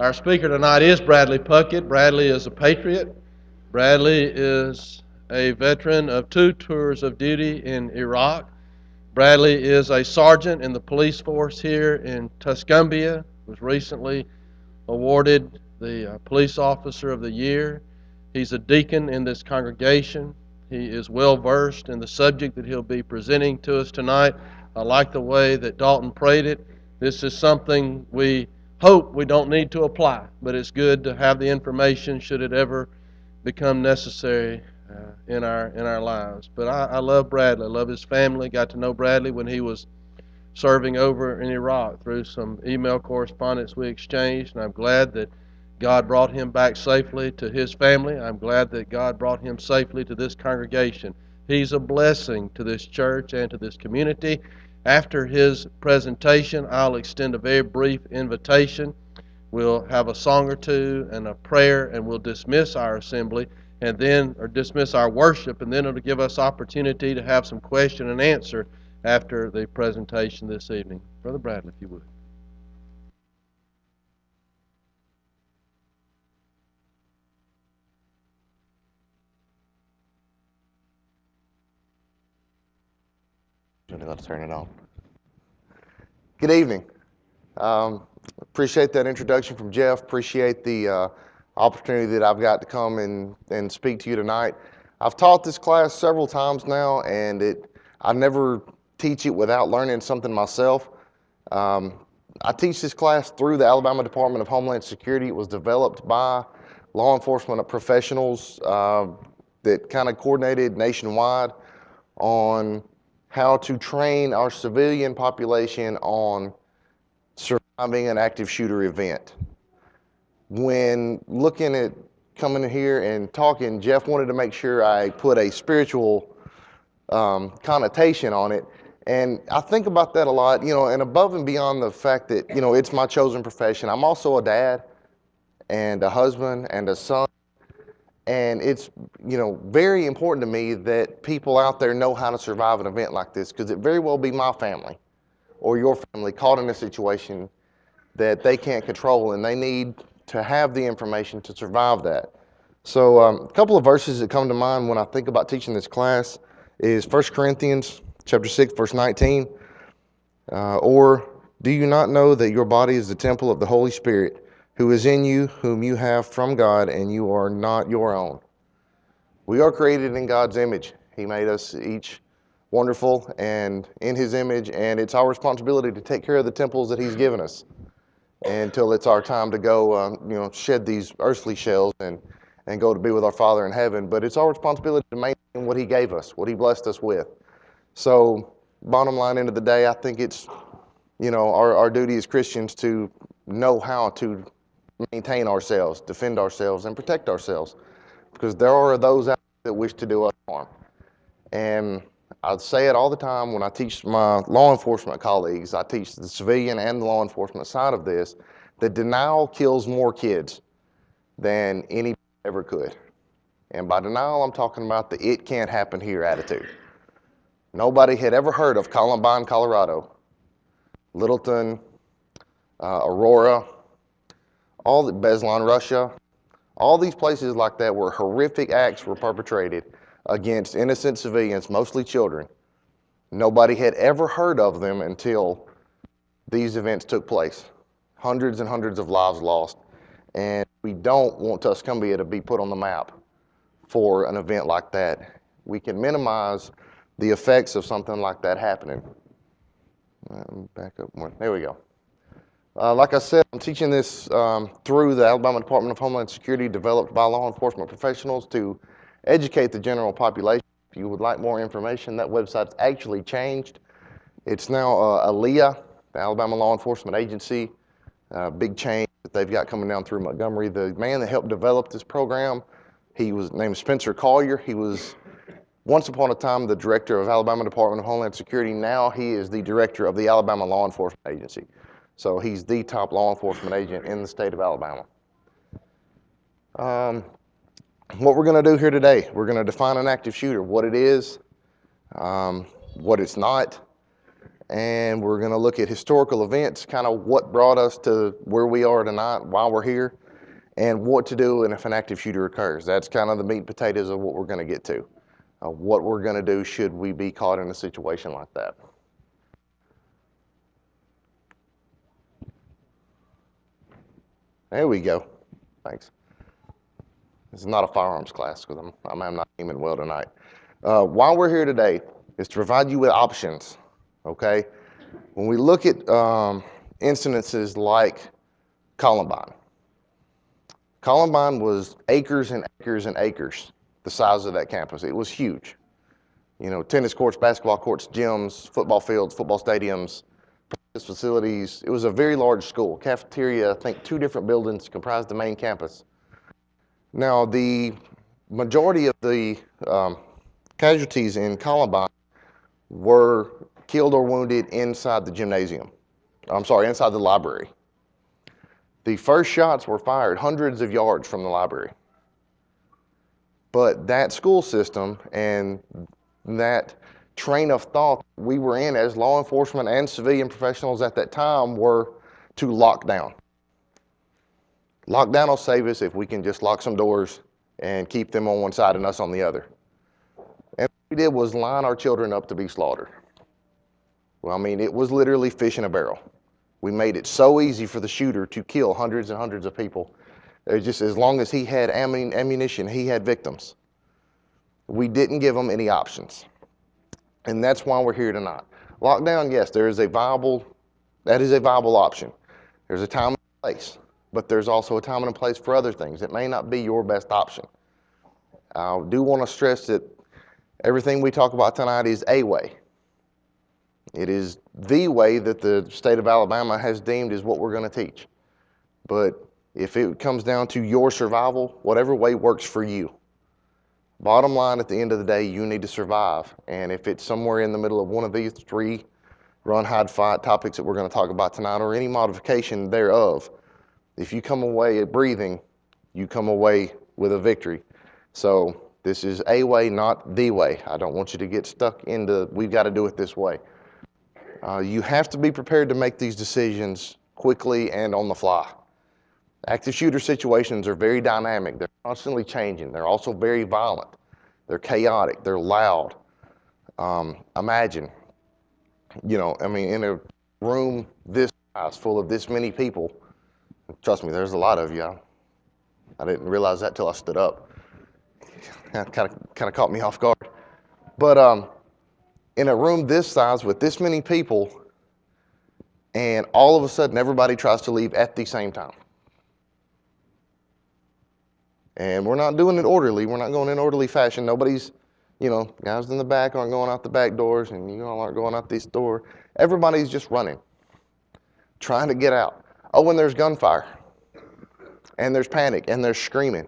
Our speaker tonight is Bradley Puckett. Bradley is a patriot. Bradley is a veteran of 2 tours of duty in Iraq. Bradley is a sergeant in the police force here in Tuscumbia. Was recently awarded the Police Officer of the Year. He's a deacon in this congregation. He is well versed in the subject that he'll be presenting to us tonight. I like the way that Dalton prayed it. This is something we hope we don't need to apply, but it's good to have the information should it ever become necessary in our lives. But I love Bradley. I love his family. Got to know Bradley when he was serving over in Iraq through some email correspondence we exchanged, and I'm glad that God brought him back safely to his family. I'm glad that God brought him safely to this congregation. He's a blessing to this church and to this community. After his presentation, I'll extend a very brief invitation. We'll have a song or two and a prayer, and we'll dismiss our assembly, and then, or dismiss our worship, and then it'll give us opportunity to have some question and answer after the presentation this evening. Brother Bradley, if you would. Let's turn it on. Good evening. Appreciate that introduction from Jeff. Appreciate the opportunity that I've got to come and speak to you tonight. I've taught this class several times now, and I never teach it without learning something myself. I teach this class through the Alabama Department of Homeland Security. It was developed by law enforcement professionals that kind of coordinated nationwide on how to train our civilian population on surviving an active shooter event. When looking at coming here and talking, Jeff wanted to make sure I put a spiritual connotation on it. And I think about that a lot, and above and beyond the fact that, it's my chosen profession, I'm also a dad and a husband and a son. And it's, very important to me that people out there know how to survive an event like this, because it very well be my family or your family caught in a situation that they can't control, and they need to have the information to survive that. So a couple of verses that come to mind when I think about teaching this class is 1 Corinthians chapter 6, verse 19. Or do you not know that your body is the temple of the Holy Spirit, who is in you, whom you have from God, and you are not your own? We are created in God's image. He made us each wonderful and in His image, and it's our responsibility to take care of the temples that He's given us until it's our time to go, shed these earthly shells and go to be with our Father in heaven. But it's our responsibility to maintain what He gave us, what He blessed us with. So, bottom line, end of the day, I think it's, our duty as Christians to know how to maintain ourselves, defend ourselves, and protect ourselves, because there are those out there that wish to do us harm. And I say it all the time when I teach my law enforcement colleagues. I teach the civilian and the law enforcement side of this, that denial kills more kids than any ever could. And by denial, I'm talking about the "it can't happen here" attitude. Nobody had ever heard of Columbine, Colorado, Littleton, Aurora, Beslan, Russia, all these places like that where horrific acts were perpetrated against innocent civilians, mostly children. Nobody had ever heard of them until these events took place. Hundreds and hundreds of lives lost. And we don't want Tuscumbia to be put on the map for an event like that. We can minimize the effects of something like that happening. Back up more. There we go. Like I said, I'm teaching this through the Alabama Department of Homeland Security, developed by law enforcement professionals to educate the general population. If you would like more information, that website's actually changed. It's now ALEA, the Alabama Law Enforcement Agency, big change that they've got coming down through Montgomery. The man that helped develop this program, he was named Spencer Collier. He was once upon a time the director of Alabama Department of Homeland Security. Now he is the director of the Alabama Law Enforcement Agency. So he's the top law enforcement agent in the state of Alabama. What we're going to do here today, we're going to define an active shooter, what it is, what it's not, and we're going to look at historical events, kind of what brought us to where we are tonight, why we're here, and what to do if an active shooter occurs. That's kind of the meat and potatoes of what we're going to get to. What we're going to do should we be caught in a situation like that. There we go. Thanks. This is not a firearms class because I'm not aiming well tonight. Why we're here today is to provide you with options, okay? When we look at incidences like Columbine, Columbine was acres and acres and acres, the size of that campus. It was huge. You know, tennis courts, basketball courts, gyms, football fields, football stadiums, practice facilities. It was a very large school. Cafeteria, I think 2 different buildings comprised the main campus. Now, the majority of the casualties in Columbine were killed or wounded inside the gymnasium. Inside the library. The first shots were fired hundreds of yards from the library. But that school system and that train of thought we were in as law enforcement and civilian professionals at that time were to lock down. Lockdown will save us if we can just lock some doors and keep them on one side and us on the other. And what we did was line our children up to be slaughtered. Well, I mean, it was literally fish in a barrel. We made it so easy for the shooter to kill hundreds and hundreds of people. Just as long as he had ammunition, he had victims. We didn't give them any options. And that's why we're here tonight. Lockdown, yes, that is a viable option. There's a time and place, but there's also a time and a place for other things. It may not be your best option. I do want to stress that everything we talk about tonight is a way. It is the way that the state of Alabama has deemed is what we're going to teach. But if it comes down to your survival, whatever way works for you. Bottom line, at the end of the day, you need to survive. And if it's somewhere in the middle of one of these 3 run, hide, fight topics that we're going to talk about tonight, or any modification thereof, if you come away breathing, you come away with a victory. So this is a way, not the way. I don't want you to get stuck into, we've got to do it this way. You have to be prepared to make these decisions quickly and on the fly. Active shooter situations are very dynamic. They're constantly changing. They're also very violent. They're chaotic. They're loud. Imagine, in a room this size full of this many people, trust me, there's a lot of you. I didn't realize that till I stood up. That kind of caught me off guard. But in a room this size with this many people, and all of a sudden everybody tries to leave at the same time. And we're not doing it orderly. We're not going in orderly fashion. Nobody's, guys in the back aren't going out the back doors, and you all aren't going out this door. Everybody's just running, trying to get out. Oh, and there's gunfire, and there's panic, and there's screaming.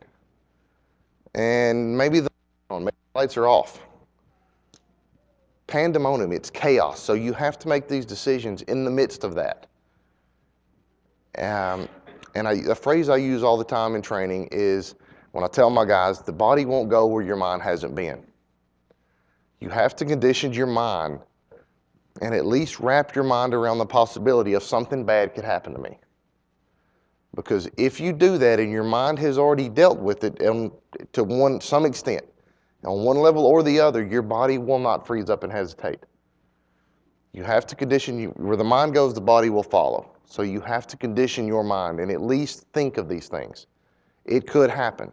And maybe the lights are off. Pandemonium, it's chaos. So you have to make these decisions in the midst of that. A phrase I use all the time in training is, when I tell my guys, the body won't go where your mind hasn't been. You have to condition your mind and at least wrap your mind around the possibility of something bad could happen to me. Because if you do that and your mind has already dealt with it to some extent, on one level or the other, your body will not freeze up and hesitate. You have to condition, where the mind goes, the body will follow. So you have to condition your mind and at least think of these things. It could happen.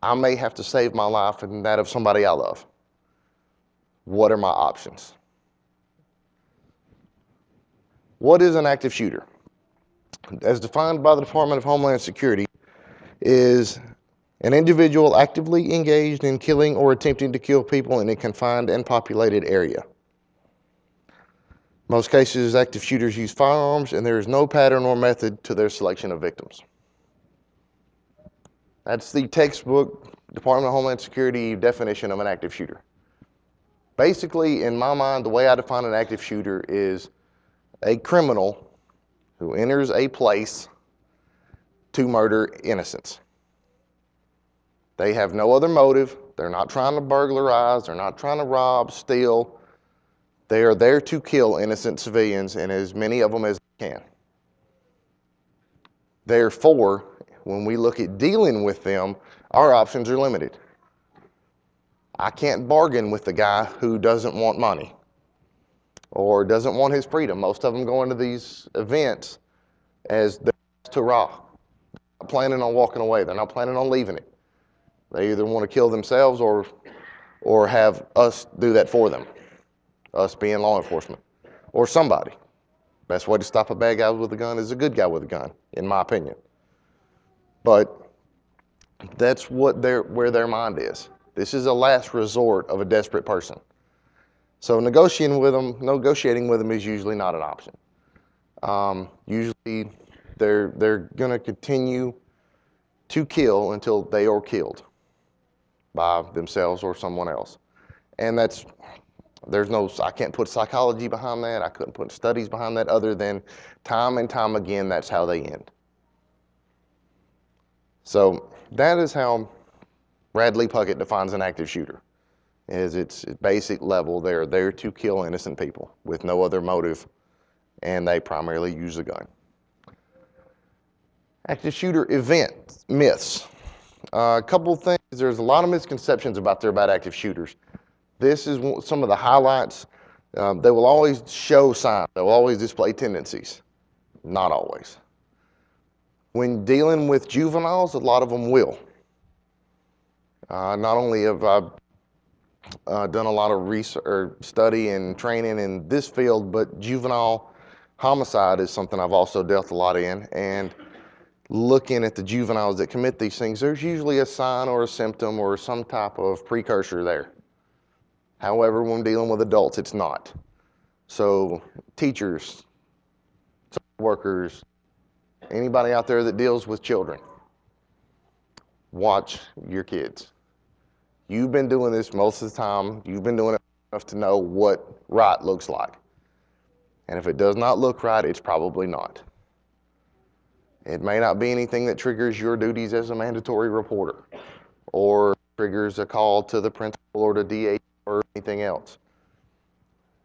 I may have to save my life and that of somebody I love. What are my options? What is an active shooter? As defined by the Department of Homeland Security, is an individual actively engaged in killing or attempting to kill people in a confined and populated area. Most cases, active shooters use firearms, and there is no pattern or method to their selection of victims. That's the textbook Department of Homeland Security definition of an active shooter. Basically, in my mind, the way I define an active shooter is a criminal who enters a place to murder innocents. They have no other motive. They're not trying to burglarize. They're not trying to rob, steal. They are there to kill innocent civilians, and as many of them as they can. Therefore, when we look at dealing with them, our options are limited. I can't bargain with the guy who doesn't want money or doesn't want his freedom. Most of them go into these events as the hurrah. They're not planning on walking away. They're not planning on leaving it. They either want to kill themselves or have us do that for them, us being law enforcement or somebody. Best way to stop a bad guy with a gun is a good guy with a gun, in my opinion. But that's where their mind is. This is a last resort of a desperate person. So negotiating with them is usually not an option. Usually they're going to continue to kill until they are killed by themselves or someone else. And I can't put psychology behind that. I couldn't put studies behind that other than time and time again, that's how they end. So that is how Bradley Puckett defines an active shooter. Is its basic level, they're there to kill innocent people with no other motive, and they primarily use a gun. Active shooter event myths. A couple of things. There's a lot of misconceptions about active shooters. This is some of the highlights. They will always show signs. They will always display tendencies. Not always. When dealing with juveniles, a lot of them will. Not only have I done a lot of research or study and training in this field, but juvenile homicide is something I've also dealt a lot in. And looking at the juveniles that commit these things, there's usually a sign or a symptom or some type of precursor there. However, when dealing with adults, it's not. So teachers, workers, anybody out there that deals with children, watch your kids. You've been doing this most of the time. You've been doing it enough to know what right looks like. And if it does not look right, it's probably not. It may not be anything that triggers your duties as a mandatory reporter or triggers a call to the principal or the DA or anything else.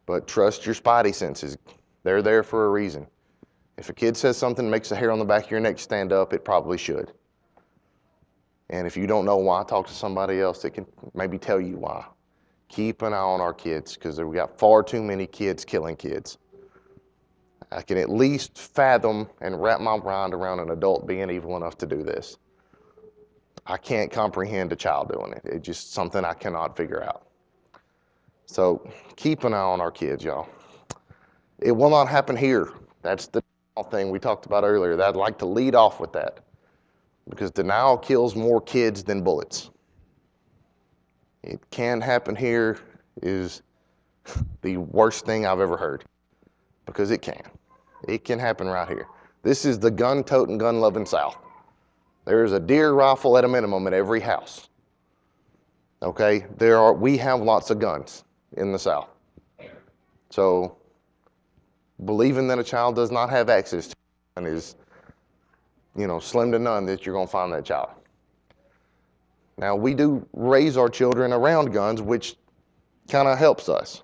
But trust your spidey senses. They're there for a reason. If a kid says something that makes the hair on the back of your neck stand up, it probably should. And if you don't know why, talk to somebody else that can maybe tell you why. Keep an eye on our kids, because we got far too many kids killing kids. I can at least fathom and wrap my mind around an adult being evil enough to do this. I can't comprehend a child doing it. It's just something I cannot figure out. So keep an eye on our kids, y'all. It will not happen here. That's the thing we talked about earlier. I'd like to lead off with that, because denial kills more kids than bullets. It can happen here is the worst thing I've ever heard, because it can. It can happen right here. This is the gun-toting, gun-loving South. There is a deer rifle at a minimum at every house. Okay, we have lots of guns in the South. So believing that a child does not have access to a gun is, slim to none that you're going to find that child. Now, we do raise our children around guns, which kind of helps us.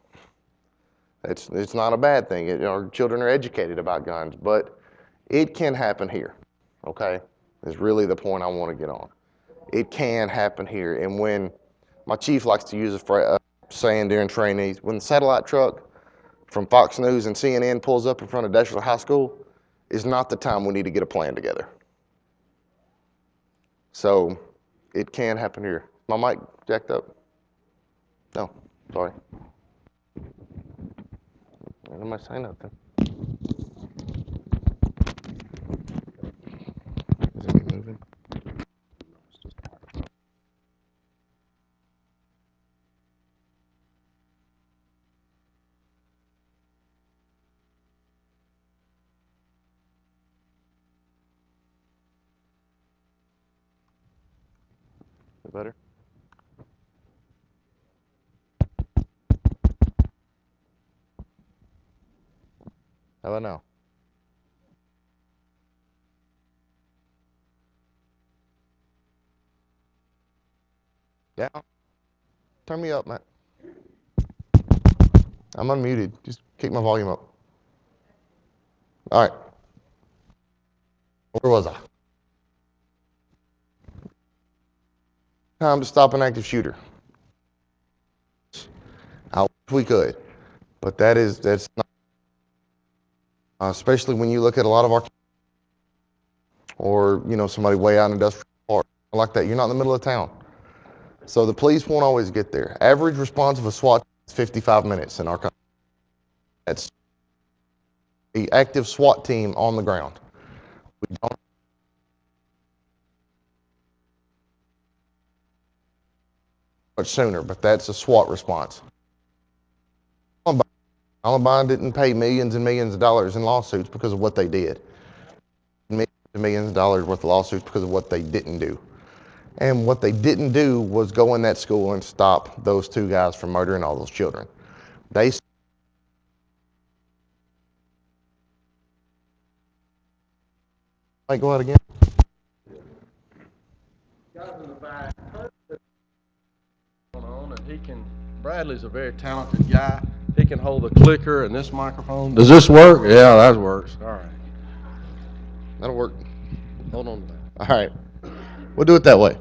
It's not a bad thing. Our children are educated about guns, but it can happen here, okay? Is really the point I want to get on. It can happen here. And when my chief likes to use a saying during trainees, when the satellite truck from Fox News and CNN pulls up in front of Dashville High School, is not the time we need to get a plan together. So it can happen here. My mic jacked up? No, sorry. Why am I saying nothing? Is it moving? Is it better? How about now? Yeah. Turn me up, Matt. I'm unmuted. Just kick my volume up. All right. Where was I? Time to stop an active shooter. I wish we could, but that's not, especially when you look at a lot of our, or somebody way out in industrial park like that. You're not in the middle of town, so the police won't always get there. Average response of a SWAT is 55 minutes in our country. That's the active SWAT team on the ground. We don't much sooner, but that's a SWAT response. Columbine didn't pay millions and millions of dollars in lawsuits because of what they did. Millions and millions of dollars worth of lawsuits because of what they didn't do. And what they didn't do was go in that school and stop those two guys from murdering all those children. They might go out again. Guys in the back, and Bradley's a very talented guy. He can hold the clicker and this microphone. Does this work? Yeah, that works. All right. That'll work. Hold on to that. All right. We'll do it that way.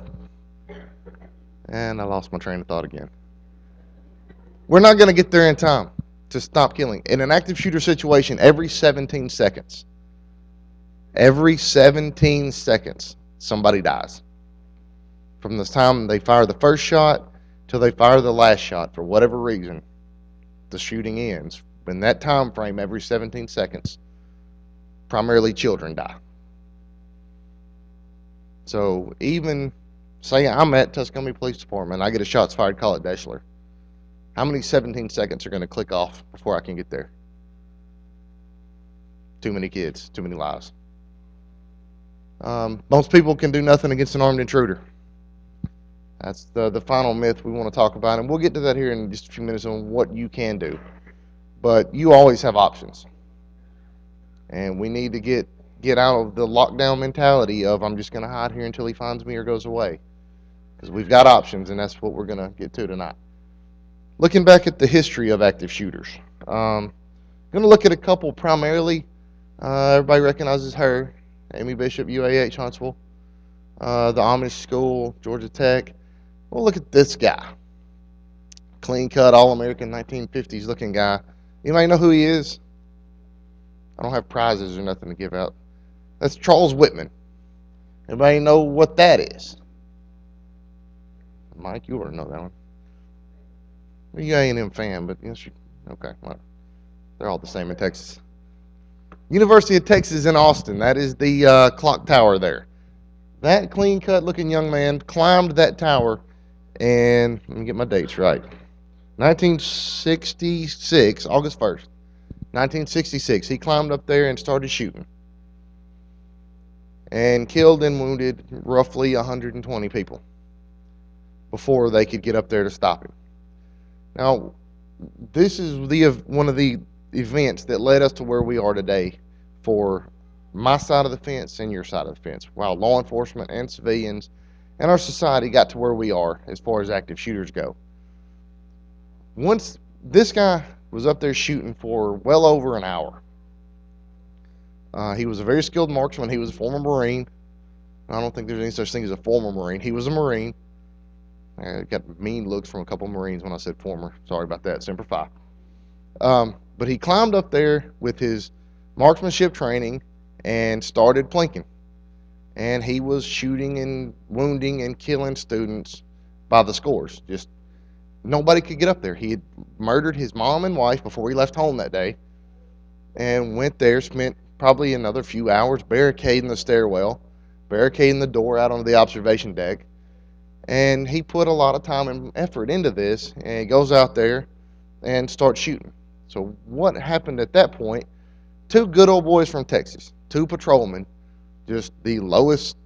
And I lost my train of thought again. We're not going to get there in time to stop killing. In an active shooter situation, every 17 seconds, somebody dies. From the time they fire the first shot till they fire the last shot, for whatever reason, the shooting ends. In that time frame, every 17 seconds, primarily children die. So even say I'm at Tuscany Police Department, I get a shots fired call at Deschler. How many 17 seconds are going to click off before I can get there? Too many kids, too many lives. Most people can do nothing against an armed intruder. That's the final myth we want to talk about, and we'll get to that here in just a few minutes on what you can do. But you always have options. And we need to get out of the lockdown mentality of I'm just going to hide here until he finds me or goes away. Because we've got options, and that's what we're going to get to tonight. Looking back at the history of active shooters, I'm going to look at a couple primarily. Everybody recognizes her, Amy Bishop, UAH Huntsville, the Amish School, Georgia Tech. We'll look at this guy, clean-cut, all-American, 1950s looking guy. Anybody know who he is? I don't have prizes or nothing to give out. That's Charles Whitman. Anybody know what that is? Mike, you ought to know that one. Well, you A&M fan, but yes, okay. Well, they're all the same in Texas. University of Texas in Austin. That is the clock tower there. That clean-cut looking young man climbed that tower, and let me get my dates right. 1966, August 1st, 1966. He climbed up there and started shooting, and killed and wounded roughly 120 people before they could get up there to stop him. Now, this is one of the events that led us to where we are today for my side of the fence and your side of the fence, while law enforcement and civilians and our society got to where we are as far as active shooters go. Once this guy was up there shooting for well over an hour. He was a very skilled marksman. He was a former Marine. I don't think there's any such thing as a former Marine. He was a Marine. I got mean looks from a couple of Marines when I said former. Sorry about that. Semper Fi. But he climbed up there with his marksmanship training and started plinking. And he was shooting and wounding and killing students by the scores. Just nobody could get up there. He had murdered his mom and wife before he left home that day, and went there, spent probably another few hours barricading the stairwell, barricading the door out onto the observation deck. And he put a lot of time and effort into this, and he goes out there and starts shooting. So what happened at that point, two good old boys from Texas, two patrolmen, just the lowest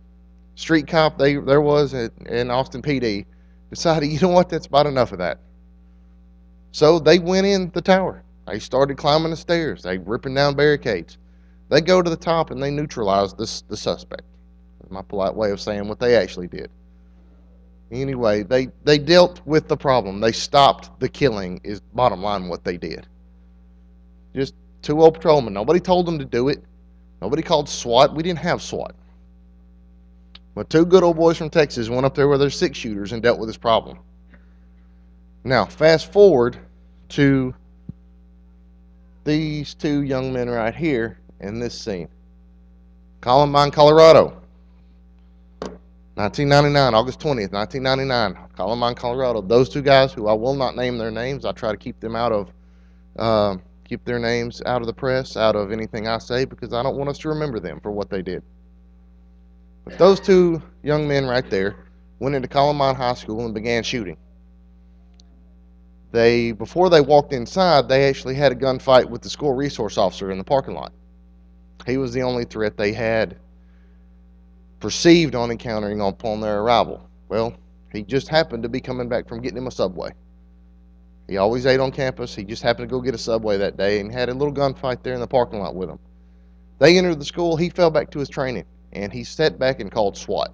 street cop there was in Austin PD, decided, you know what, that's about enough of that. So they went in the tower. They started climbing the stairs. They ripping down barricades. They go to the top and they neutralize the suspect. That's my polite way of saying what they actually did. Anyway, they dealt with the problem. They stopped the killing is bottom line what they did. Just two old patrolmen. Nobody told them to do it. Nobody called SWAT. We didn't have SWAT. But two good old boys from Texas went up there with their 6-shooters and dealt with this problem. Now, fast forward to these two young men right here in this scene. Columbine, Colorado. 1999, August 20th, 1999, Columbine, Colorado. Those two guys, who I will not name their names, I try to keep them out of, keep their names out of the press, out of anything I say, because I don't want us to remember them for what they did. But those two young men right there went into Columbine High School and began shooting. Before they walked inside, they actually had a gunfight with the school resource officer in the parking lot. He was the only threat they had perceived on encountering upon their arrival. Well, he just happened to be coming back from getting him a Subway. He always ate on campus. He just happened to go get a Subway that day and had a little gunfight there in the parking lot with him. They entered the school. He fell back to his training, and he sat back and called SWAT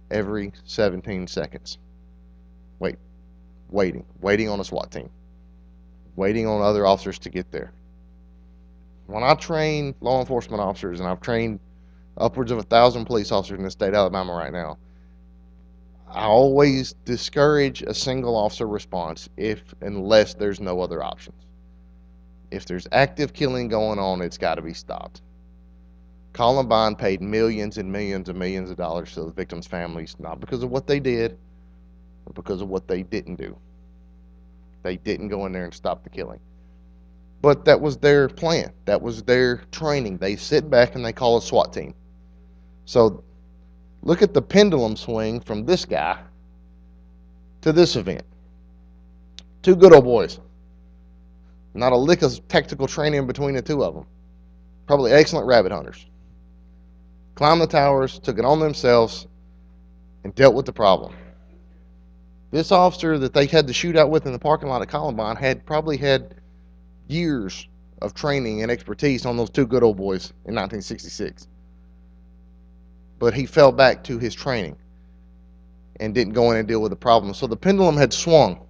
every 17 seconds. Waiting on a SWAT team, waiting on other officers to get there. When I train law enforcement officers, and I've trained upwards of 1,000 police officers in the state of Alabama right now, I always discourage a single officer response unless there's no other options. If there's active killing going on, it's got to be stopped. Columbine paid millions and millions and millions of dollars to the victims' families, not because of what they did, but because of what they didn't do. They didn't go in there and stop the killing. But that was their plan. That was their training. They sit back and they call a SWAT team. So look at the pendulum swing from this guy to this event. Two good old boys. Not a lick of tactical training between the two of them. Probably excellent rabbit hunters. Climbed the towers, took it on themselves, and dealt with the problem. This officer that they had the shootout with in the parking lot at Columbine had probably had years of training and expertise on those two good old boys in 1966. But he fell back to his training and didn't go in and deal with the problem. So the pendulum had swung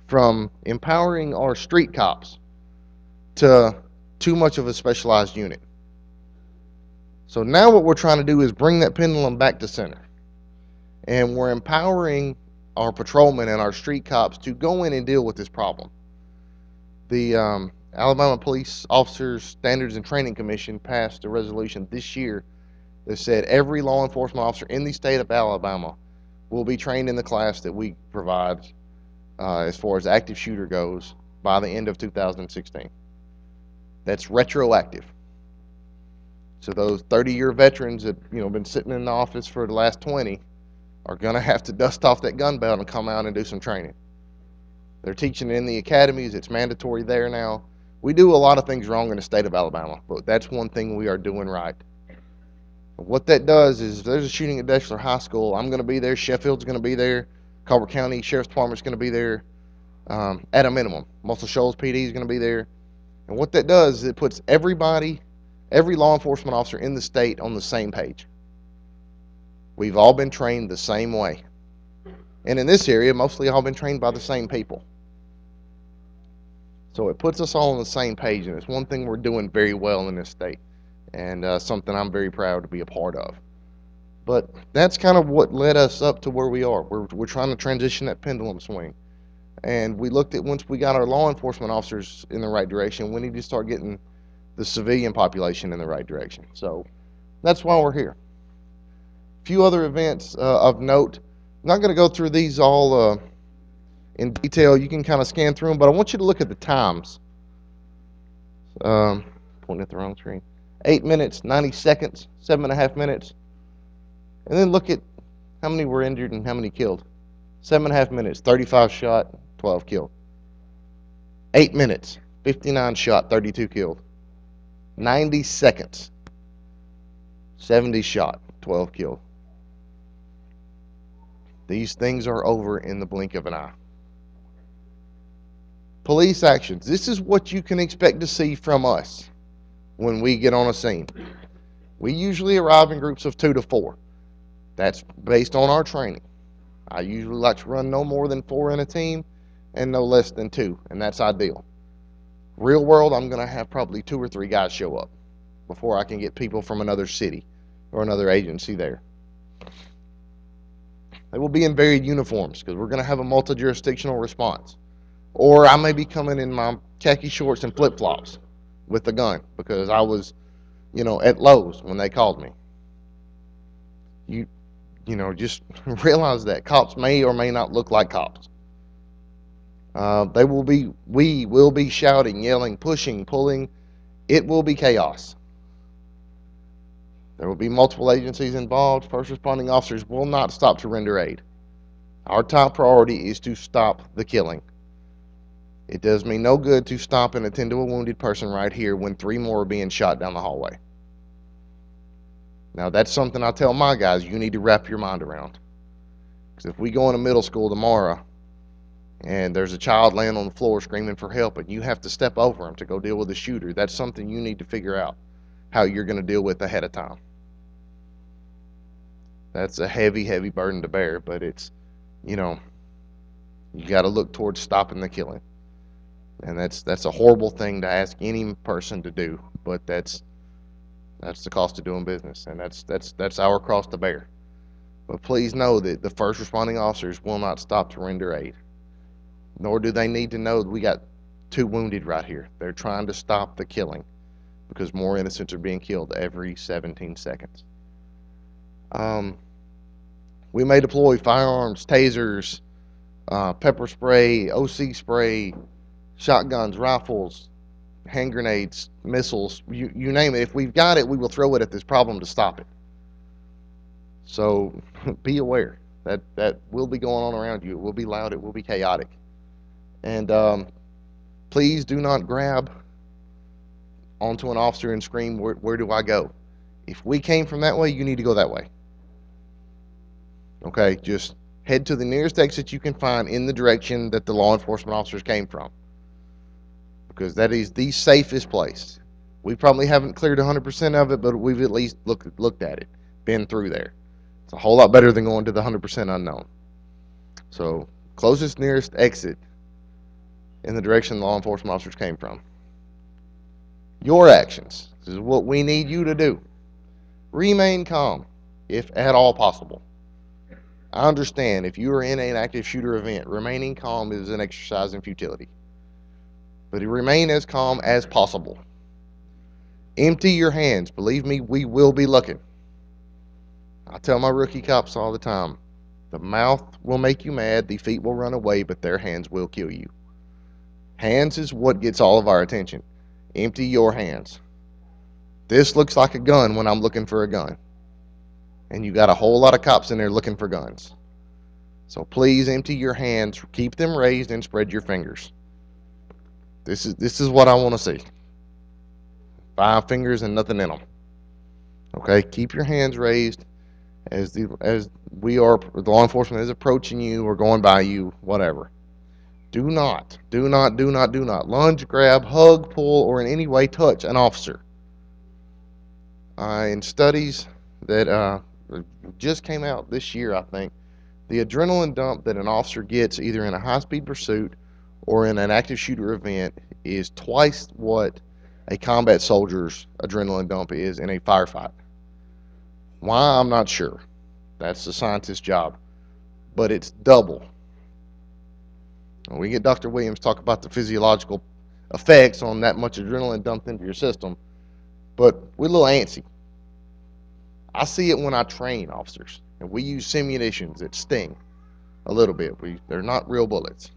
from empowering our street cops to too much of a specialized unit. So now what we're trying to do is bring that pendulum back to center. And we're empowering our patrolmen and our street cops to go in and deal with this problem. The Alabama Police Officers Standards and Training Commission passed a resolution this year that said every law enforcement officer in the state of Alabama will be trained in the class that we provide as far as active shooter goes by the end of 2016. That's retroactive. So those 30-year veterans that been sitting in the office for the last 20 are going to have to dust off that gun belt and come out and do some training. They're teaching in the academies. It's mandatory there now. We do a lot of things wrong in the state of Alabama, but that's one thing we are doing right. What that does is if there's a shooting at Deshler High School, I'm going to be there, Sheffield's going to be there, Culver County Sheriff's Department's going to be there at a minimum. Muscle Shoals PD is going to be there. And what that does is it puts everybody, every law enforcement officer in the state on the same page. We've all been trained the same way. And in this area, mostly all been trained by the same people. So it puts us all on the same page, and it's one thing we're doing very well in this state, and something I'm very proud to be a part of. But that's kind of what led us up to where we are. We're trying to transition that pendulum swing. And we looked at, once we got our law enforcement officers in the right direction, we need to start getting the civilian population in the right direction. So that's why we're here. A few other events of note. I'm not going to go through these all in detail. You can kind of scan through them, but I want you to look at the times. Pointing at the wrong screen. 8 minutes, 90 seconds, 7.5 minutes. And then look at how many were injured and how many killed. 7.5 minutes, 35 shot, 12 killed. 8 minutes, 59 shot, 32 killed. 90 seconds, 70 shot, 12 killed. These things are over in the blink of an eye. Police actions. This is what you can expect to see from us when we get on a scene. We usually arrive in groups of 2 to 4. That's based on our training. I usually like to run no more than 4 in a team and no less than 2, and that's ideal. Real world, I'm going to have probably 2 or 3 guys show up before I can get people from another city or another agency there. They will be in varied uniforms because we're going to have a multi-jurisdictional response. Or I may be coming in my khaki shorts and flip-flops with a gun because I was, at Lowe's when they called me. Just realize that cops may or may not look like cops. We will be shouting, yelling, pushing, pulling. It will be chaos. There will be multiple agencies involved. First responding officers will not stop to render aid. Our top priority is to stop the killing. It does me no good to stop and attend to a wounded person right here when 3 more are being shot down the hallway. Now, that's something I tell my guys you need to wrap your mind around. Because if we go into middle school tomorrow and there's a child laying on the floor screaming for help and you have to step over him to go deal with the shooter, that's something you need to figure out how you're going to deal with ahead of time. That's a heavy, heavy burden to bear, but it's, you got to look towards stopping the killing. And that's a horrible thing to ask any person to do, but that's the cost of doing business, and that's our cross to bear. But please know that the first responding officers will not stop to render aid, nor do they need to know that we got 2 wounded right here. They're trying to stop the killing because more innocents are being killed every 17 seconds. We may deploy firearms, tasers, pepper spray, OC spray, shotguns, rifles, hand grenades, missiles, you name it. If we've got it, we will throw it at this problem to stop it. So be aware that will be going on around you. It will be loud. It will be chaotic. And please do not grab onto an officer and scream, where do I go? If we came from that way, you need to go that way. Okay, just head to the nearest exit you can find in the direction that the law enforcement officers came from, because that is the safest place. We probably haven't cleared 100% of it, but we've at least looked at it, been through there. It's a whole lot better than going to the 100% unknown. So, closest nearest exit in the direction the law enforcement officers came from. Your actions. This is what we need you to do. Remain calm, if at all possible. I understand if you are in an active shooter event, remaining calm is an exercise in futility. But remain as calm as possible. Empty your hands. Believe me, we will be looking. I tell my rookie cops all the time, the mouth will make you mad, the feet will run away, but their hands will kill you. Hands is what gets all of our attention. Empty your hands. This looks like a gun when I'm looking for a gun. And you got a whole lot of cops in there looking for guns. So please empty your hands, keep them raised, and spread your fingers. This is what I want to see. 5 fingers and nothing in them. Okay, keep your hands raised as the law enforcement is approaching you or going by you, whatever. Do not lunge, grab, hug, pull, or in any way touch an officer. In studies that just came out this year, I think, the adrenaline dump that an officer gets either in a high-speed pursuit or in an active shooter event is twice what a combat soldier's adrenaline dump is in a firefight. Why, I'm not sure. That's the scientist's job. But it's double. We get Dr. Williams talk about the physiological effects on that much adrenaline dumped into your system, but we're a little antsy. I see it when I train officers, and we use simunitions that sting a little bit. They're not real bullets.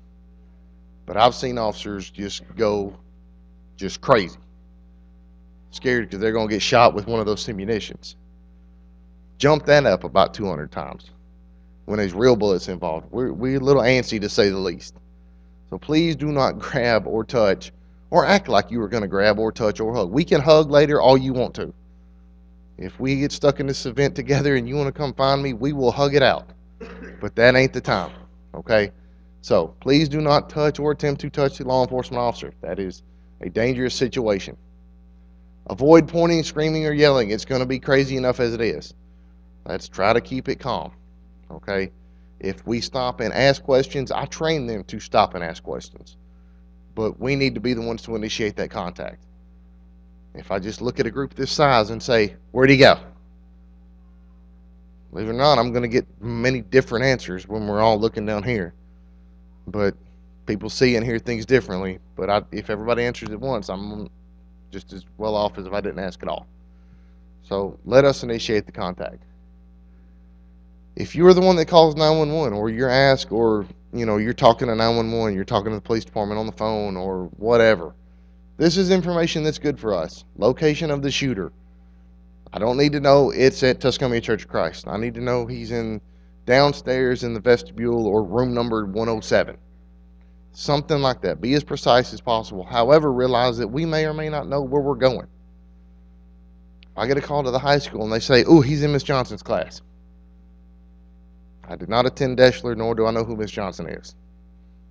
But I've seen officers just go just crazy, scared because they're going to get shot with one of those simunitions. Jump that up about 200 times when there's real bullets involved. We're a little antsy, to say the least. So please do not grab or touch or act like you were going to grab or touch or hug. We can hug later all you want to. If we get stuck in this event together and you want to come find me, we will hug it out. But that ain't the time, okay? So please do not touch or attempt to touch the law enforcement officer. That is a dangerous situation. Avoid pointing, screaming, or yelling. It's going to be crazy enough as it is. Let's try to keep it calm, okay? If we stop and ask questions, I train them to stop and ask questions. but we need to be the ones to initiate that contact. If I just look at a group this size and say, where'd he go? Believe it or not, I'm going to get many different answers when we're all looking down here. But people see and hear things differently. But if everybody answers at once, I'm just as well off as if I didn't ask at all. So let us initiate the contact. If you're the one that calls 911, or you're asked, or you're talking to 911, you're talking to the police department on the phone, or whatever, this is information that's good for us. Location of the shooter. I don't need to know it's at Tuscumbia Church of Christ. I need to know he's downstairs in the vestibule or room number 107. Something like that. Be as precise as possible. However, realize that we may or may not know where we're going. I get a call to the high school and they say, "Oh, he's in Miss Johnson's class." I did not attend Deschler, nor do I know who Miss Johnson is.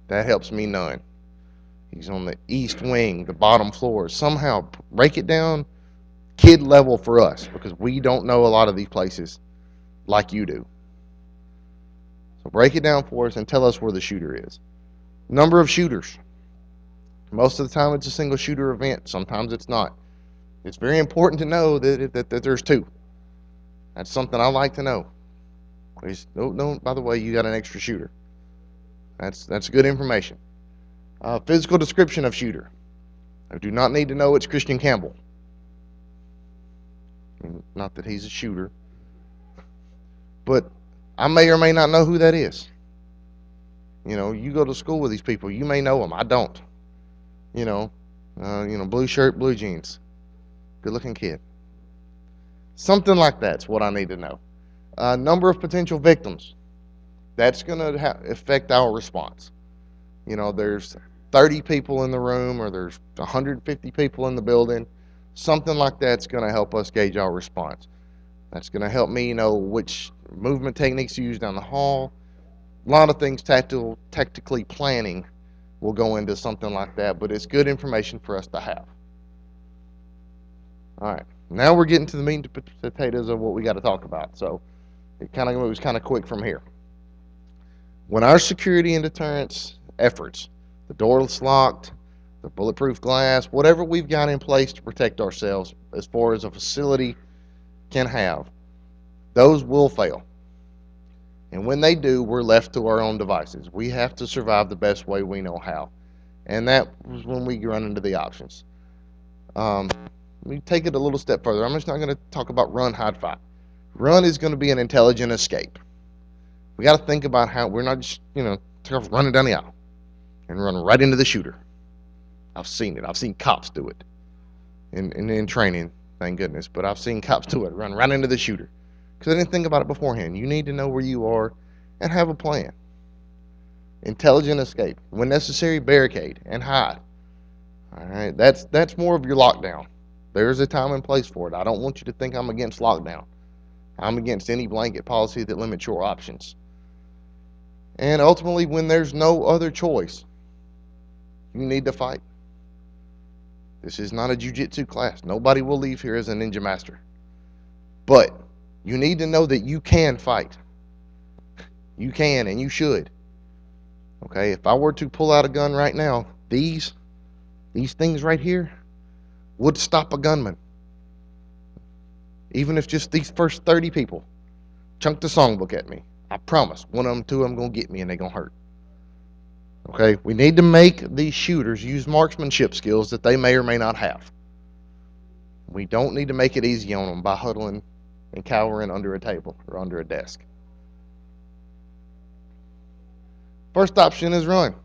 That helps me none. He's on the east wing, the bottom floor. Somehow break it down kid level for us, because we don't know a lot of these places like you do. So break it down for us and tell us where the shooter is. Number of shooters. Most of the time it's a single shooter event. Sometimes it's not. It's very important to know that there's two. That's something I like to know. No, by the way, you got an extra shooter. That's good information. Physical description of shooter. I do not need to know it's Christian Campbell. Not that he's a shooter, but I may or may not know who that is. You go to school with these people, you may know them. I don't. Blue shirt, blue jeans, good-looking kid. Something like that's what I need to know. Number of potential victims. That's going to affect our response. There's 30 people in the room, or there's 150 people in the building. Something like that's going to help us gauge our response. That's going to help me know which movement techniques to use down the hall. A lot of things tactically planning will go into something like that, but it's good information for us to have. All right, now we're getting to the meat and potatoes of what we got to talk about. So it kind of moves kind of quick from here. When our security and deterrence efforts, the door is locked, the bulletproof glass, whatever we've got in place to protect ourselves as far as a facility can have, those will fail. And when they do, we're left to our own devices. We have to survive the best way we know how. And that was when we run into the options. Let me take it a little step further. I'm just not going to talk about run, hide, fight. Run is going to be an intelligent escape. We got to think about how we're not just, running down the aisle and run right into the shooter. I've seen it. I've seen cops do it in training, thank goodness. But I've seen cops do it, run right into the shooter, because they didn't think about it beforehand. You need to know where you are and have a plan. Intelligent escape. When necessary, barricade and hide. All right, that's more of your lockdown. There's a time and place for it. I don't want you to think I'm against lockdown. I'm against any blanket policy that limits your options. And ultimately, when there's no other choice, you need to fight. This is not a jiu-jitsu class. Nobody will leave here as a ninja master. But you need to know that you can fight. You can and you should. Okay, if I were to pull out a gun right now, these things right here would stop a gunman. Even if just these first 30 people chunk the songbook at me, I promise, one of them, two of them going to get me and they're going to hurt. Okay, we need to make these shooters use marksmanship skills that they may or may not have. We don't need to make it easy on them by huddling and cowering under a table or under a desk. First option is run.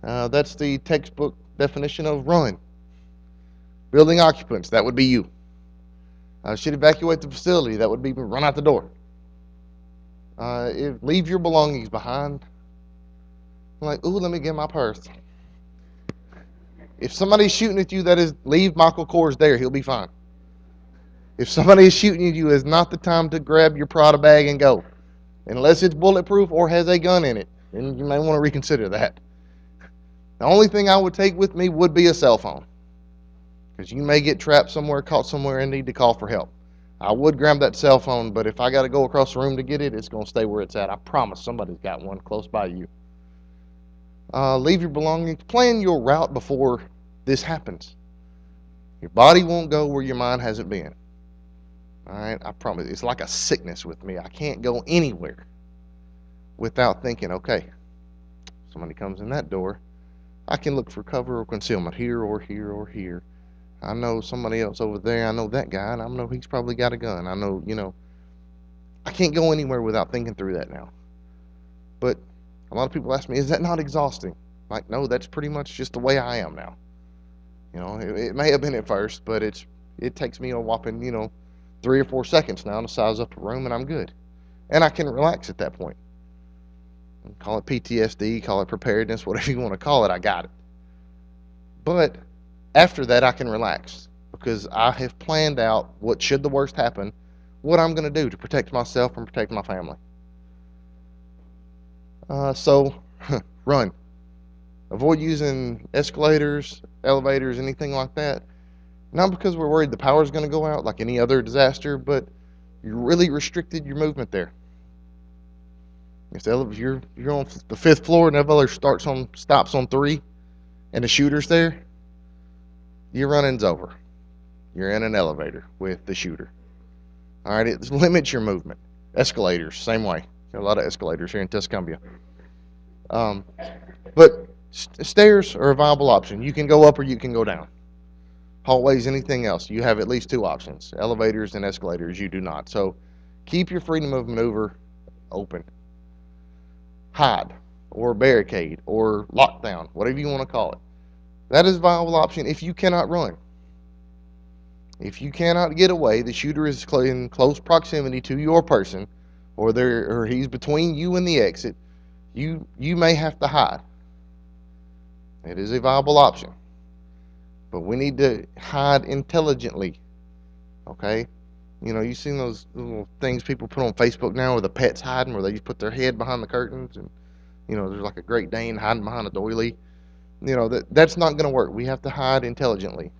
That's the textbook definition of run. Building occupants, that would be you. Should evacuate the facility, that would be run out the door. Leave your belongings behind. I'm like, ooh, let me get my purse. If somebody's shooting at you, that is, leave Michael Kors there. He'll be fine. If somebody is shooting at you, it's not the time to grab your Prada bag and go. Unless it's bulletproof or has a gun in it. And you may want to reconsider that. The only thing I would take with me would be a cell phone. Because you may get trapped somewhere, caught somewhere, and need to call for help. I would grab that cell phone, but if I got to go across the room to get it, it's going to stay where it's at. I promise somebody's got one close by you. Leave your belongings. Plan your route before this happens. Your body won't go where your mind hasn't been. All right, I promise. It's like a sickness with me. I can't go anywhere without thinking, okay, somebody comes in that door, I can look for cover or concealment here or here or here. I know somebody else over there. I know that guy, and I know he's probably got a gun. I know, I can't go anywhere without thinking through that now. But a lot of people ask me, is that not exhausting? Like, no, that's pretty much just the way I am now. It may have been at first, but it takes me a whopping, 3 or 4 seconds now to size up a room, and I'm good. And I can relax at that point. Call it PTSD, call it preparedness, whatever you want to call it, I got it. But after that, I can relax because I have planned out what, should the worst happen, what I'm going to do to protect myself and protect my family. So, run. Avoid using escalators, elevators, anything like that. Not because we're worried the power's going to go out like any other disaster, but you really restricted your movement there. If you're on the 5th floor and the elevator stops on 3, and the shooter's there, your running's over. You're in an elevator with the shooter. All right, it limits your movement. Escalators, same way. Got a lot of escalators here in Tuscumbia. But stairs are a viable option. You can go up or you can go down. Hallways, anything else, you have at least 2 options. Elevators and escalators, you do not. So keep your freedom of maneuver open. Hide or barricade or lockdown, whatever you want to call it. That is a viable option if you cannot run. If you cannot get away, the shooter is in close proximity to your person, or he's between you and the exit, you may have to hide. It is a viable option. But we need to hide intelligently. Okay? You've seen those little things people put on Facebook now where the pet's hiding, where they just put their head behind the curtains, and there's like a Great Dane hiding behind a doily. That's not going to work. We have to hide intelligently.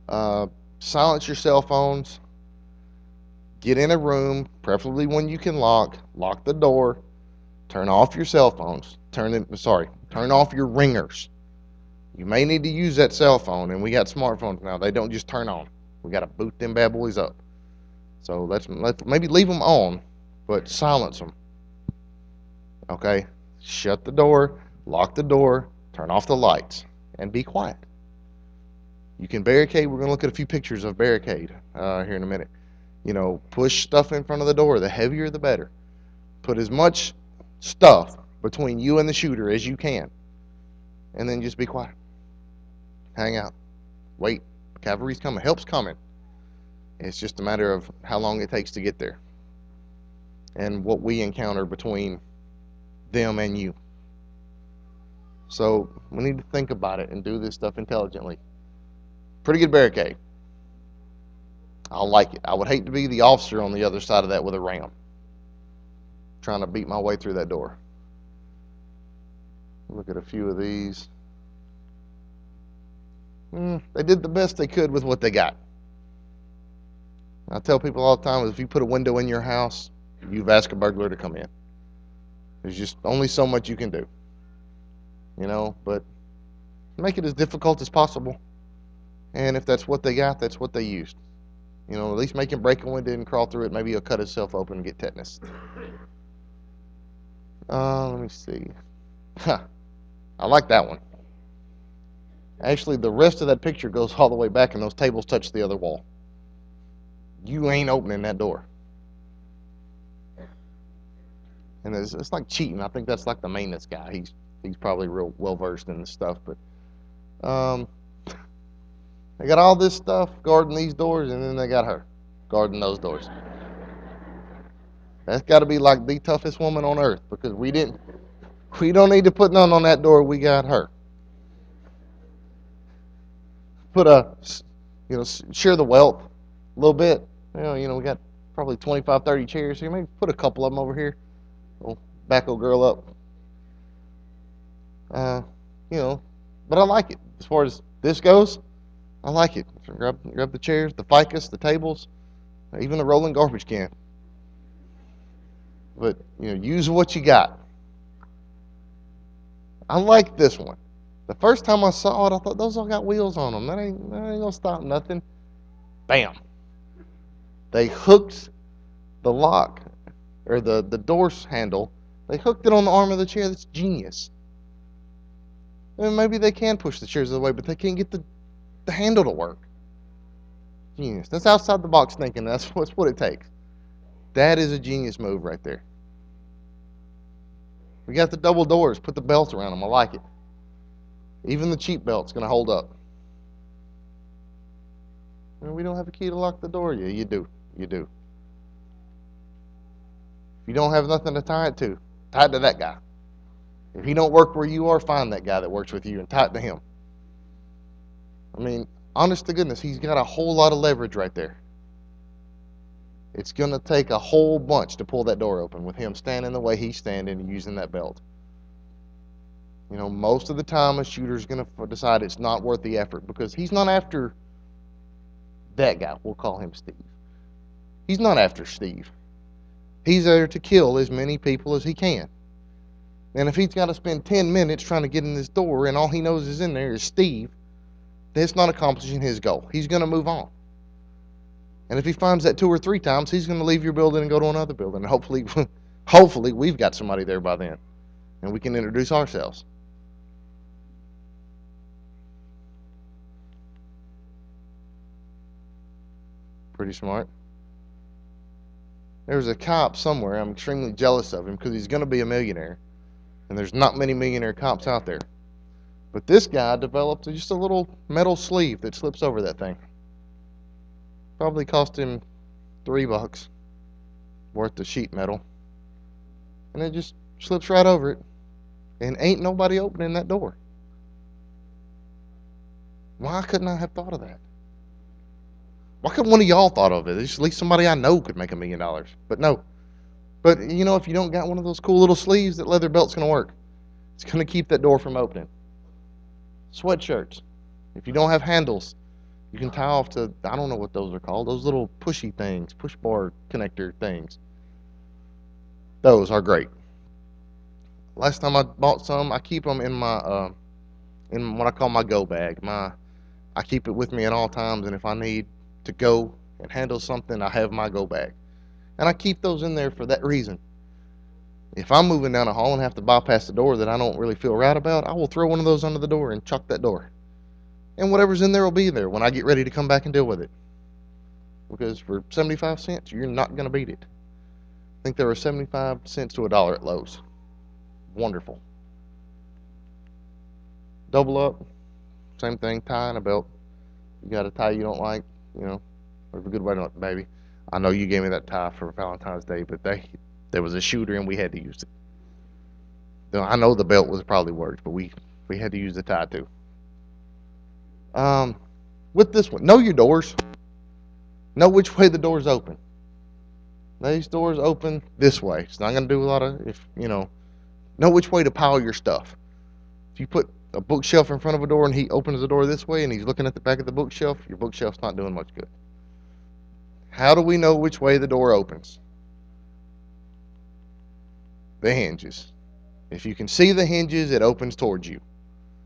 Silence your cell phones. Get in a room, preferably one you can lock. Lock the door. Turn off your cell phones. Turn off your ringers. You may need to use that cell phone, and we got smartphones now. They don't just turn on. We got to boot them bad boys up. So let's maybe leave them on, but silence them. Okay? Shut the door, lock the door, turn off the lights, and be quiet. You can barricade. We're going to look at a few pictures of barricade here in a minute. Push stuff in front of the door. The heavier, the better. Put as much stuff between you and the shooter as you can. And then just be quiet. Hang out. Wait. Cavalry's coming. Help's coming. It's just a matter of how long it takes to get there. And what we encounter between them and you. So we need to think about it and do this stuff intelligently. Pretty good barricade. I like it. I would hate to be the officer on the other side of that with a ram, trying to beat my way through that door. Look at a few of these. They did the best they could with what they got. I tell people all the time, if you put a window in your house, you've asked a burglar to come in. There's just only so much you can do. But make it as difficult as possible. And if that's what they got, that's what they used. At least make him break a window and crawl through it. Maybe he'll cut himself open and get tetanus. Let me see. I like that one. Actually, the rest of that picture goes all the way back, and those tables touch the other wall. You ain't opening that door. And it's like cheating. I think that's like the maintenance guy. He's probably real well versed in this stuff. But they got all this stuff guarding these doors, and then they got her guarding those doors. That's got to be like the toughest woman on earth, because we don't need to put none on that door. We got her. Put share the wealth a little bit. We got probably 25, 30 chairs here. Maybe put a couple of them over here. We'll back old girl up. But I like it. As far as this goes, I like it. Grab the chairs, the ficus, the tables, even the rolling garbage can. But use what you got. I like this one. The first time I saw it, I thought those all got wheels on them. That ain't gonna stop nothing. Bam! They hooked the lock or the door handle. They hooked it on the arm of the chair. That's genius. And maybe they can push the chairs away, but they can't get the handle to work. Genius. That's outside the box thinking. That's what it takes. That is a genius move right there. We got the double doors. Put the belts around them. I like it. Even the cheap belt's going to hold up. Well, we don't have a key to lock the door. Yeah, you do. You do. If you don't have nothing to tie it to that guy. If he don't work where you are, find that guy that works with you and tie it to him. I mean, honest to goodness, he's got a whole lot of leverage right there. It's going to take a whole bunch to pull that door open with him standing the way he's standing and using that belt. You know, most of the time a shooter's going to decide it's not worth the effort because he's not after that guy. We'll call him Steve. He's not after Steve. He's there to kill as many people as he can. And if he's got to spend 10 minutes trying to get in this door and all he knows is in there is Steve, that's not accomplishing his goal. He's going to move on. And if he finds that 2 or 3 times, he's going to leave your building and go to another building. And hopefully we've got somebody there by then. And we can introduce ourselves. Pretty smart. There's a cop somewhere. I'm extremely jealous of him because he's going to be a millionaire. And there's not many millionaire cops out there. But this guy developed just a little metal sleeve that slips over that thing. Probably cost him $3 worth of sheet metal. And it just slips right over it. And ain't nobody opening that door. Why couldn't I have thought of that? Why couldn't one of y'all thought of it? At least somebody I know could make $1 million. But no. But, you know, if you don't got one of those cool little sleeves, that leather belt's going to work. It's going to keep that door from opening. Sweatshirts. If you don't have handles, you can tie off to, I don't know what those are called, those little pushy things, push bar connector things. Those are great. Last time I bought some, I keep them in my, in what I call my go bag. I keep it with me at all times, and if I need to go and handle something, I have my go bag. And I keep those in there for that reason. If I'm moving down a hall and have to bypass the door that I don't really feel right about, I will throw one of those under the door and chuck that door. And whatever's in there will be there when I get ready to come back and deal with it. Because for 75 cents, you're not going to beat it. I think there were 75 cents to $1 at Lowe's. Wonderful. Double up, same thing, tie and a belt. You got a tie you don't like, you know, there's a good way to look, baby. I know you gave me that tie for Valentine's Day, but there was a shooter and we had to use it. I know the belt was probably worked, but we had to use the tie too. With this one, know your doors. Know which way the doors open. These doors open this way. It's not going to do a lot of, know which way to pile your stuff. If you put a bookshelf in front of a door and he opens the door this way and he's looking at the back of the bookshelf, your bookshelf's not doing much good. How do we know which way the door opens? The hinges. If you can see the hinges, it opens towards you.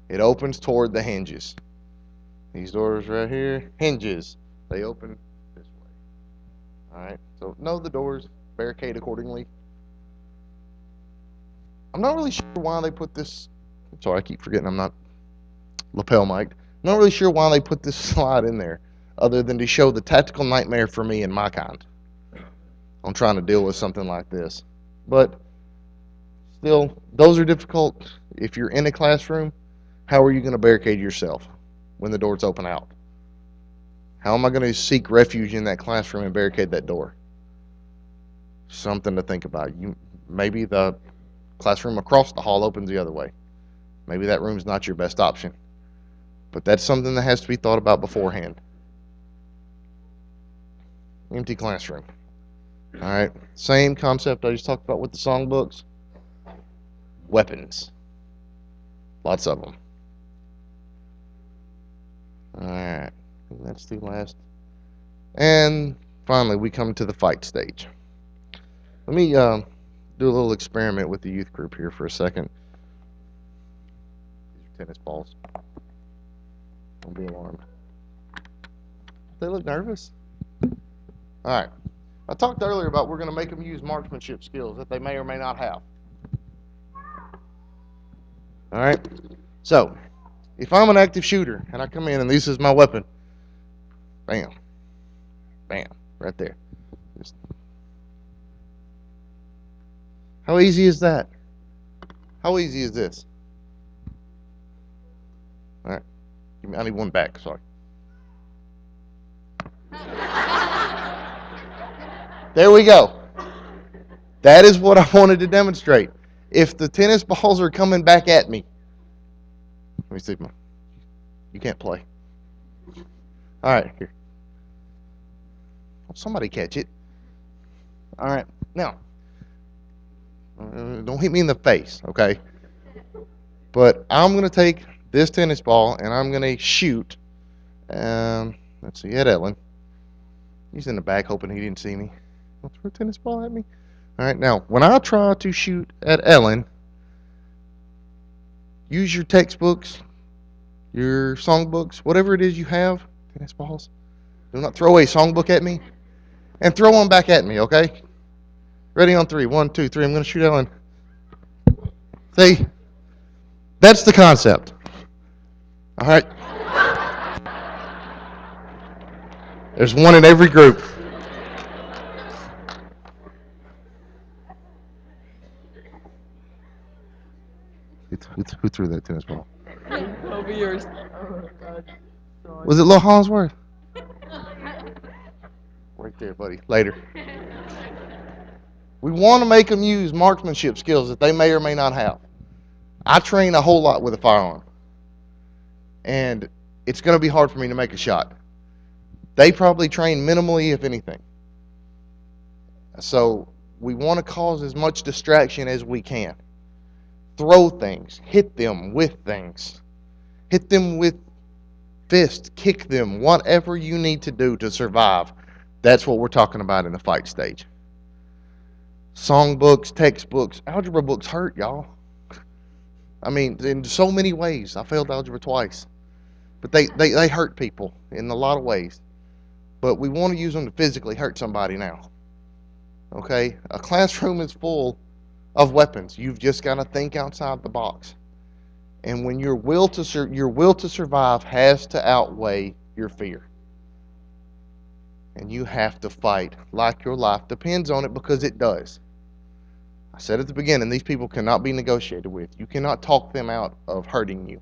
It opens toward the hinges. These doors right here, hinges, they open this way. Alright, so know the doors, barricade accordingly. I'm not really sure why they put this, sorry I keep forgetting I'm not lapel mic'd. I'm not really sure why they put this slide in there, other than to show the tactical nightmare for me and my kind. I'm trying to deal with something like this. But still, those are difficult. If you're in a classroom, how are you going to barricade yourself when the doors open out? How am I going to seek refuge in that classroom and barricade that door? Something to think about. Maybe the classroom across the hall opens the other way. Maybe that room's not your best option. But that's something that has to be thought about beforehand. Empty classroom. Alright, same concept I just talked about with the songbooks. Weapons. Lots of them. Alright, that's the last. And finally, we come to the fight stage. Let me do a little experiment with the youth group here for a second. tennis balls. Don't be alarmed. They look nervous. All right. I talked earlier about we're going to make them use marksmanship skills that they may or may not have. All right. So, if I'm an active shooter and I come in and this is my weapon, bam, bam, right there. Just, how easy is that? How easy is this? All right. I need one back, sorry. There we go. That is what I wanted to demonstrate. If the tennis balls are coming back at me, let me see. You can't play. All right, here. Somebody catch it. All right, now, don't hit me in the face, okay? But I'm going to take this tennis ball and I'm going to shoot. Let's see, at Ellen. He's in the back hoping he didn't see me. Don't throw a tennis ball at me. All right, now, when I try to shoot at Ellen, use your textbooks, your songbooks, whatever it is you have, tennis balls. Do not throw a songbook at me. And throw one back at me, okay? Ready on 3. 1, 2, 3. I'm going to shoot Ellen. See? That's the concept. All right? There's one in every group. Who threw that tennis ball? Over yours. Oh, God. Was it Lil Hollingsworth? Right there, buddy. Later. We want to make them use marksmanship skills that they may or may not have. I train a whole lot with a firearm. And it's going to be hard for me to make a shot. They probably train minimally, if anything. So we want to cause as much distraction as we can. Throw things. Hit them with things. Hit them with fists. Kick them. Whatever you need to do to survive. That's what we're talking about in the fight stage. Songbooks, textbooks, algebra books hurt, y'all. I mean, in so many ways. I failed algebra twice. But they hurt people in a lot of ways. But we want to use them to physically hurt somebody now. Okay? A classroom is full of weapons. You've just got to think outside the box. And when your will to survive has to outweigh your fear. And you have to fight like your life depends on it, because it does. I said at the beginning, these people cannot be negotiated with. You cannot talk them out of hurting you,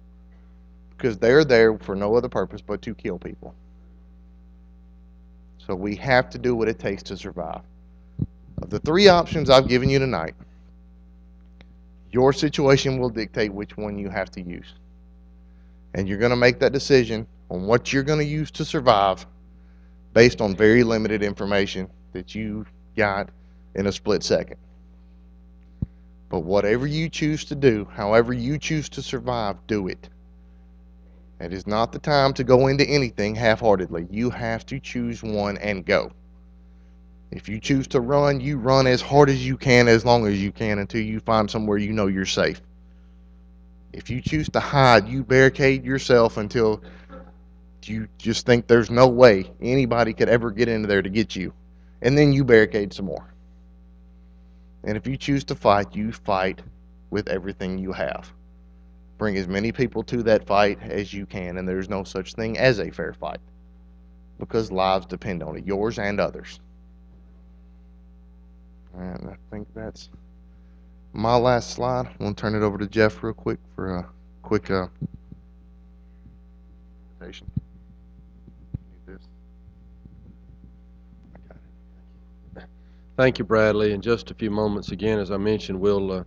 because they're there for no other purpose but to kill people. So we have to do what it takes to survive. Of the 3 options I've given you tonight, your situation will dictate which one you have to use. And you're going to make that decision on what you're going to use to survive based on very limited information that you got in a split second. But whatever you choose to do, however you choose to survive, do it. It is not the time to go into anything half-heartedly. You have to choose one and go. If you choose to run, you run as hard as you can, as long as you can, until you find somewhere you know you're safe. If you choose to hide, you barricade yourself until you just think there's no way anybody could ever get into there to get you. And then you barricade some more. And if you choose to fight, you fight with everything you have. Bring as many people to that fight as you can, and there's no such thing as a fair fight, because lives depend on it, yours and others. And I think that's my last slide. I'm going to turn it over to Jeff real quick for a quick presentation. Thank you, Bradley. In just a few moments, again, as I mentioned, we'll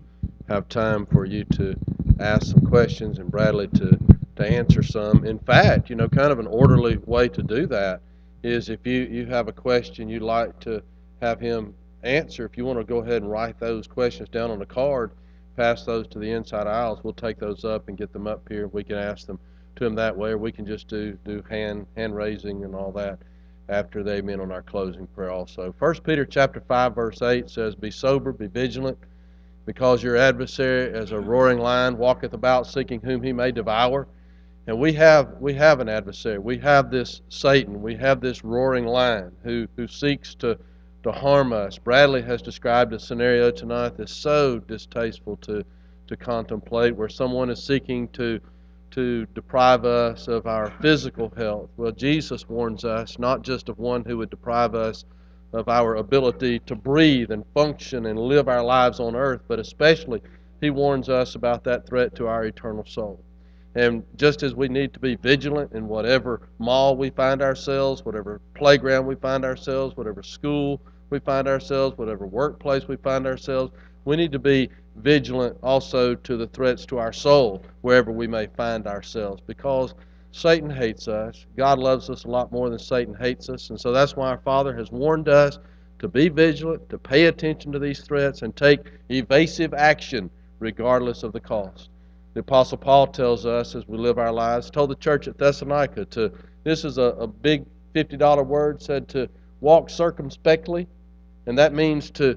have time for you to ask some questions and Bradley to answer some. In fact, kind of an orderly way to do that is if you have a question you'd like to have him answer, if you want to go ahead and write those questions down on a card, pass those to the inside aisles, we'll take those up and get them up here. We can ask them to him that way, or we can just do hand raising and all that after they amen on our closing prayer also. 1 Peter chapter 5, verse 8 says, "Be sober, be vigilant. because your adversary, as a roaring lion, walketh about seeking whom he may devour. And we have an adversary. We have this Satan. We have this roaring lion who seeks to harm us. Bradley has described a scenario tonight that's so distasteful to contemplate, where someone is seeking to deprive us of our physical health. Well, Jesus warns us not just of one who would deprive us of our ability to breathe and function and live our lives on earth, but especially he warns us about that threat to our eternal soul. And just as we need to be vigilant in whatever mall we find ourselves, whatever playground we find ourselves, whatever school we find ourselves, whatever workplace we find ourselves, we need to be vigilant also to the threats to our soul wherever we may find ourselves, because Satan hates us. God loves us a lot more than Satan hates us, and so that's why our Father has warned us to be vigilant, to pay attention to these threats, and take evasive action regardless of the cost. The Apostle Paul tells us as we live our lives, told the church at Thessalonica this is a big $50 word, said to walk circumspectly, and that means to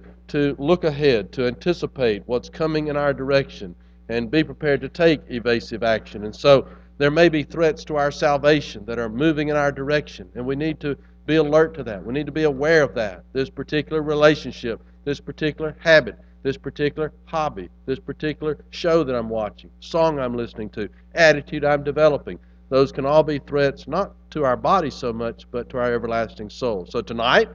look ahead, to anticipate what's coming in our direction, and be prepared to take evasive action. And so there may be threats to our salvation that are moving in our direction, and we need to be alert to that. We need to be aware of that. This particular relationship, this particular habit, this particular hobby, this particular show that I'm watching, song I'm listening to, attitude I'm developing. Those can all be threats, not to our body so much, but to our everlasting soul. So tonight,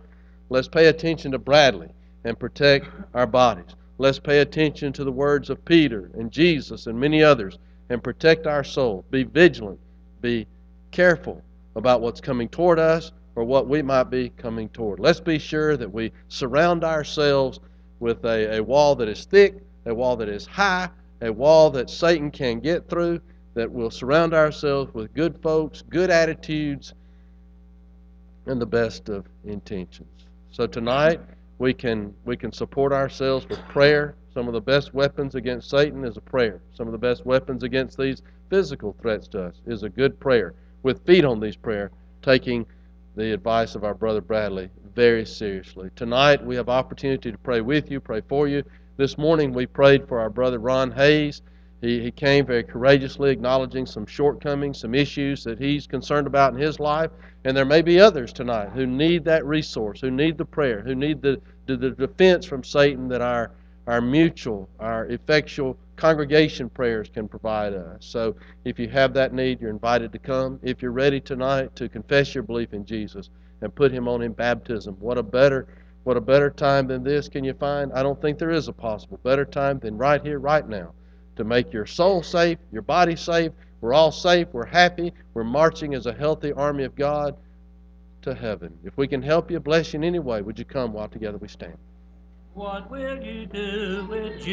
let's pay attention to Bradley and protect our bodies. Let's pay attention to the words of Peter and Jesus and many others and protect our soul. Be vigilant. Be careful about what's coming toward us or what we might be coming toward. Let's be sure that we surround ourselves with a wall that is thick, a wall that is high, a wall that Satan can get through, that we'll surround ourselves with good folks, good attitudes, and the best of intentions. So tonight, we can support ourselves with prayer. Some of the best weapons against Satan is a prayer. Some of the best weapons against these physical threats to us is a good prayer, with feet on these prayer, taking the advice of our brother Bradley very seriously. Tonight, we have opportunity to pray with you, pray for you. This morning, we prayed for our brother Ron Hayes. He came very courageously, acknowledging some shortcomings, some issues that he's concerned about in his life. And there may be others tonight who need that resource, who need the prayer, who need the defense from Satan that our mutual, our effectual congregation prayers can provide us. So if you have that need, you're invited to come. If you're ready tonight to confess your belief in Jesus and put him on in baptism, what a better time than this can you find? I don't think there is a possible better time than right here, right now, to make your soul safe, your body safe. We're all safe. We're happy. We're marching as a healthy army of God to heaven. If we can help you, bless you in any way, would you come while together we stand? What will you do with Jesus?